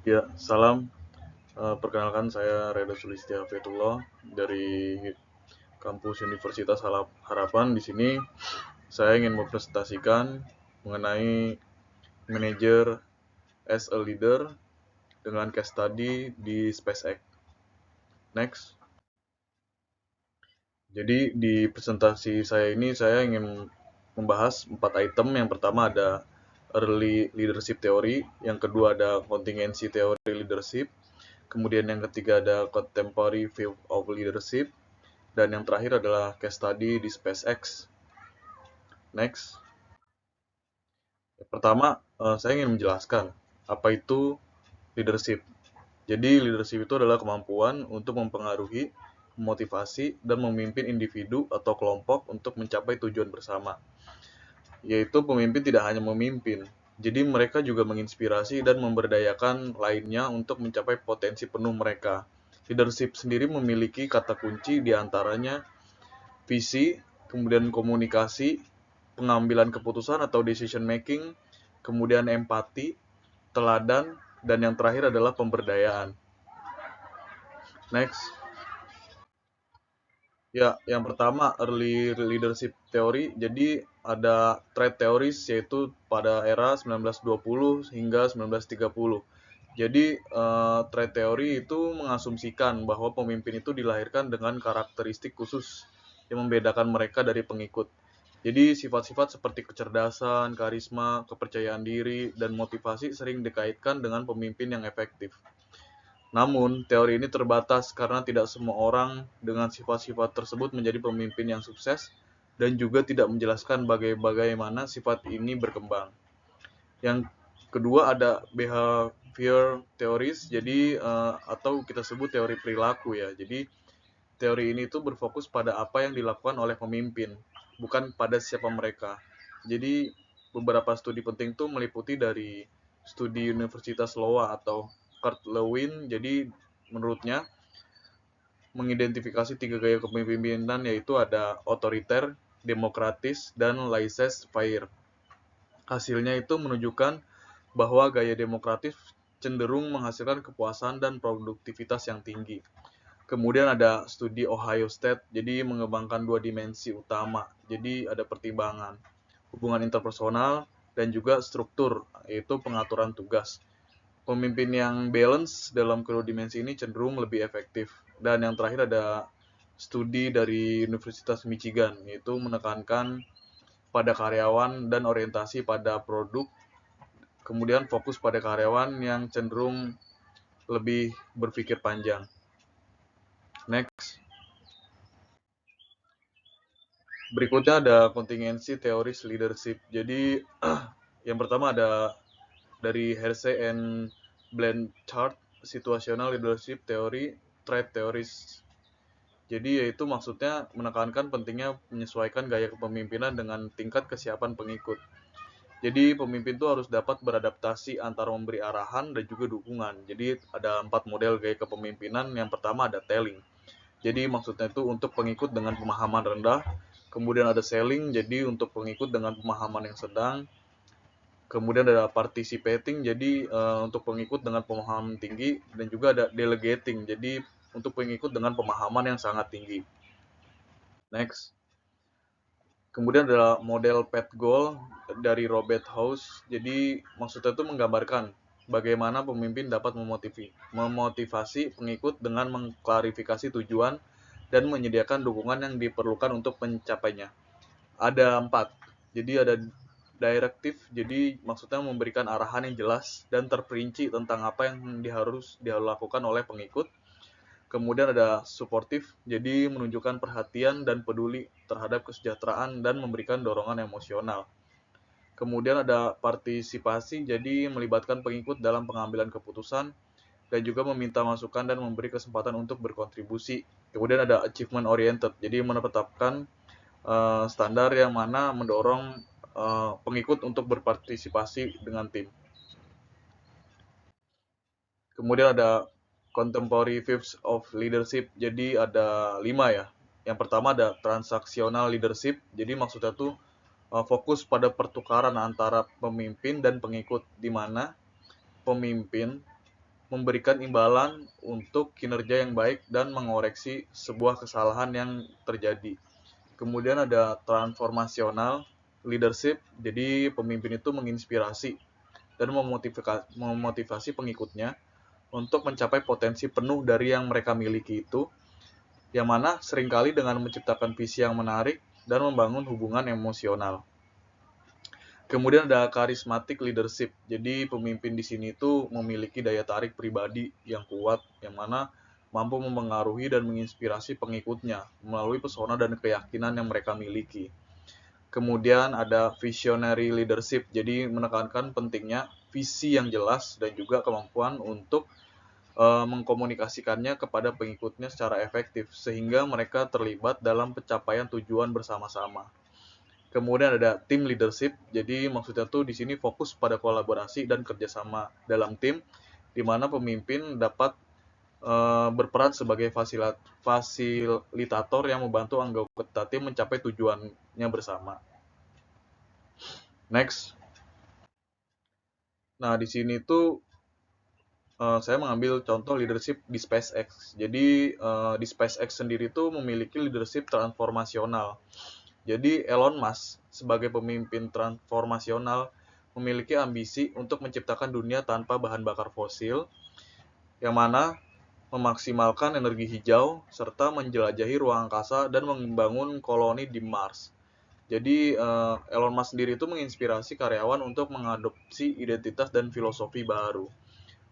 Ya, salam. Perkenalkan saya Reda Sulistya Fetullah dari kampus Universitas Harapan. Di sini saya ingin mempresentasikan mengenai manager as a leader dengan case study di SpaceX. Next. Jadi di presentasi saya ini saya ingin membahas 4 item. Yang pertama ada early leadership theory, yang kedua ada contingency theory leadership, kemudian yang ketiga ada contemporary view of leadership, dan yang terakhir adalah case study di SpaceX. Next. Pertama, saya ingin menjelaskan apa itu leadership. Jadi leadership itu adalah kemampuan untuk mempengaruhi, memotivasi, dan memimpin individu atau kelompok untuk mencapai tujuan bersama. Yaitu pemimpin tidak hanya memimpin, jadi mereka juga menginspirasi dan memberdayakan lainnya untuk mencapai potensi penuh mereka. Leadership sendiri memiliki kata kunci diantaranya visi, kemudian komunikasi, pengambilan keputusan atau decision making, kemudian empati, teladan, dan yang terakhir adalah pemberdayaan. Next. Ya, yang pertama early leadership theory. Jadi ada trade theories yaitu pada era 1920 hingga 1930. Jadi trade theory itu mengasumsikan bahwa pemimpin itu dilahirkan dengan karakteristik khusus yang membedakan mereka dari pengikut. Jadi sifat-sifat seperti kecerdasan, karisma, kepercayaan diri, dan motivasi sering dikaitkan dengan pemimpin yang efektif. Namun, teori ini terbatas karena tidak semua orang dengan sifat-sifat tersebut menjadi pemimpin yang sukses dan juga tidak menjelaskan bagaimana sifat ini berkembang. Yang kedua ada behavior theories, jadi atau kita sebut teori perilaku ya. Jadi teori ini tuh berfokus pada apa yang dilakukan oleh pemimpin, bukan pada siapa mereka. Jadi beberapa studi penting tuh meliputi dari studi Universitas Iowa atau Kurt Lewin. Jadi menurutnya mengidentifikasi 3 gaya kepemimpinan yaitu ada otoriter, demokratis, dan laissez-faire. Hasilnya itu menunjukkan bahwa gaya demokratis cenderung menghasilkan kepuasan dan produktivitas yang tinggi. Kemudian ada studi Ohio State, jadi mengembangkan 2 dimensi utama. Jadi ada pertimbangan hubungan interpersonal dan juga struktur, yaitu pengaturan tugas. Pemimpin yang balance dalam kedua dimensi ini cenderung lebih efektif. Dan yang terakhir ada studi dari Universitas Michigan, yaitu menekankan pada karyawan dan orientasi pada produk, kemudian fokus pada karyawan yang cenderung lebih berpikir panjang. Next. Berikutnya ada contingency theories leadership. Jadi yang pertama ada dari Hersey and Blanchard situational leadership theory, trait theories. Jadi yaitu maksudnya menekankan pentingnya menyesuaikan gaya kepemimpinan dengan tingkat kesiapan pengikut. Jadi pemimpin itu harus dapat beradaptasi antara memberi arahan dan juga dukungan. Jadi ada 4 model gaya kepemimpinan. Yang pertama ada telling. Jadi maksudnya itu untuk pengikut dengan pemahaman rendah. Kemudian ada selling, jadi untuk pengikut dengan pemahaman yang sedang. Kemudian ada participating, jadi untuk pengikut dengan pemahaman tinggi. Dan juga ada delegating, jadi untuk pengikut dengan pemahaman yang sangat tinggi. Next. Kemudian ada model PET Goal dari Robert House. Jadi maksudnya itu menggambarkan bagaimana pemimpin dapat memotivasi pengikut dengan mengklarifikasi tujuan dan menyediakan dukungan yang diperlukan untuk mencapainya. Ada 4. Jadi ada directive, jadi maksudnya memberikan arahan yang jelas dan terperinci tentang apa yang harus dilakukan oleh pengikut. Kemudian ada supportive, jadi menunjukkan perhatian dan peduli terhadap kesejahteraan dan memberikan dorongan emosional. Kemudian ada partisipasi, jadi melibatkan pengikut dalam pengambilan keputusan dan juga meminta masukan dan memberi kesempatan untuk berkontribusi. Kemudian ada achievement oriented, jadi menetapkan standar yang mana mendorong pengikut untuk berpartisipasi dengan tim. Kemudian ada contemporary views of leadership, jadi ada 5 ya. Yang pertama ada transaksional leadership, jadi maksudnya tuh fokus pada pertukaran antara pemimpin dan pengikut, di mana pemimpin memberikan imbalan untuk kinerja yang baik dan mengoreksi sebuah kesalahan yang terjadi. Kemudian ada transformasional leadership, jadi pemimpin itu menginspirasi dan memotivasi pengikutnya untuk mencapai potensi penuh dari yang mereka miliki itu, yang mana seringkali dengan menciptakan visi yang menarik dan membangun hubungan emosional. Kemudian ada charismatic leadership. Jadi pemimpin di sini itu memiliki daya tarik pribadi yang kuat, yang mana mampu mempengaruhi dan menginspirasi pengikutnya melalui pesona dan keyakinan yang mereka miliki. Kemudian ada visionary leadership. Jadi menekankan pentingnya visi yang jelas dan juga kemampuan untuk mengkomunikasikannya kepada pengikutnya secara efektif sehingga mereka terlibat dalam pencapaian tujuan bersama-sama. Kemudian ada team leadership, jadi maksudnya tuh di sini fokus pada kolaborasi dan kerjasama dalam tim, di mana pemimpin dapat berperan sebagai fasilitator yang membantu anggota tim mencapai tujuannya bersama. Next. Nah, di sini tuh saya mengambil contoh leadership di SpaceX. Jadi di SpaceX sendiri tuh memiliki leadership transformasional. Jadi Elon Musk sebagai pemimpin transformasional memiliki ambisi untuk menciptakan dunia tanpa bahan bakar fosil, yang mana memaksimalkan energi hijau serta menjelajahi ruang angkasa dan membangun koloni di Mars. Jadi Elon Musk sendiri itu menginspirasi karyawan untuk mengadopsi identitas dan filosofi baru.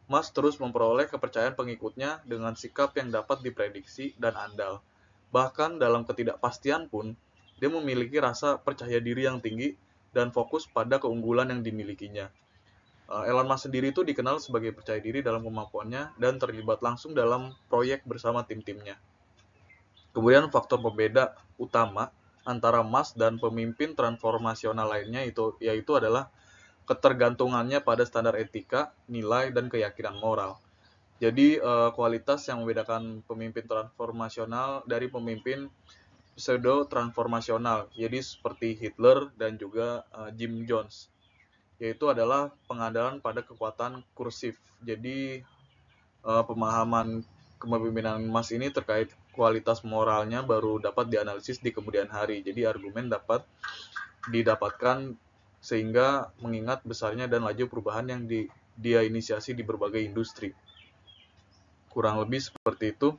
Musk terus memperoleh kepercayaan pengikutnya dengan sikap yang dapat diprediksi dan andal. Bahkan dalam ketidakpastian pun, dia memiliki rasa percaya diri yang tinggi dan fokus pada keunggulan yang dimilikinya. Elon Musk sendiri itu dikenal sebagai percaya diri dalam kemampuannya dan terlibat langsung dalam proyek bersama tim-timnya. Kemudian faktor pembeda utama antara Musk dan pemimpin transformasional lainnya yaitu adalah ketergantungannya pada standar etika, nilai, dan keyakinan moral. Jadi kualitas yang membedakan pemimpin transformasional dari pemimpin pseudo transformasional, jadi seperti Hitler dan juga Jim Jones, yaitu adalah pengandalan pada kekuatan kursif. Jadi pemahaman kepemimpinan Mas ini terkait kualitas moralnya baru dapat dianalisis di kemudian hari. Jadi argumen dapat didapatkan sehingga mengingat besarnya dan laju perubahan yang dia inisiasi di berbagai industri. Kurang lebih seperti itu.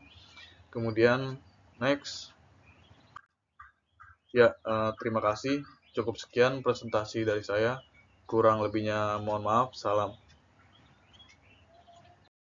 Kemudian next. Ya, terima kasih. Cukup sekian presentasi dari saya. Kurang lebihnya mohon maaf. Salam.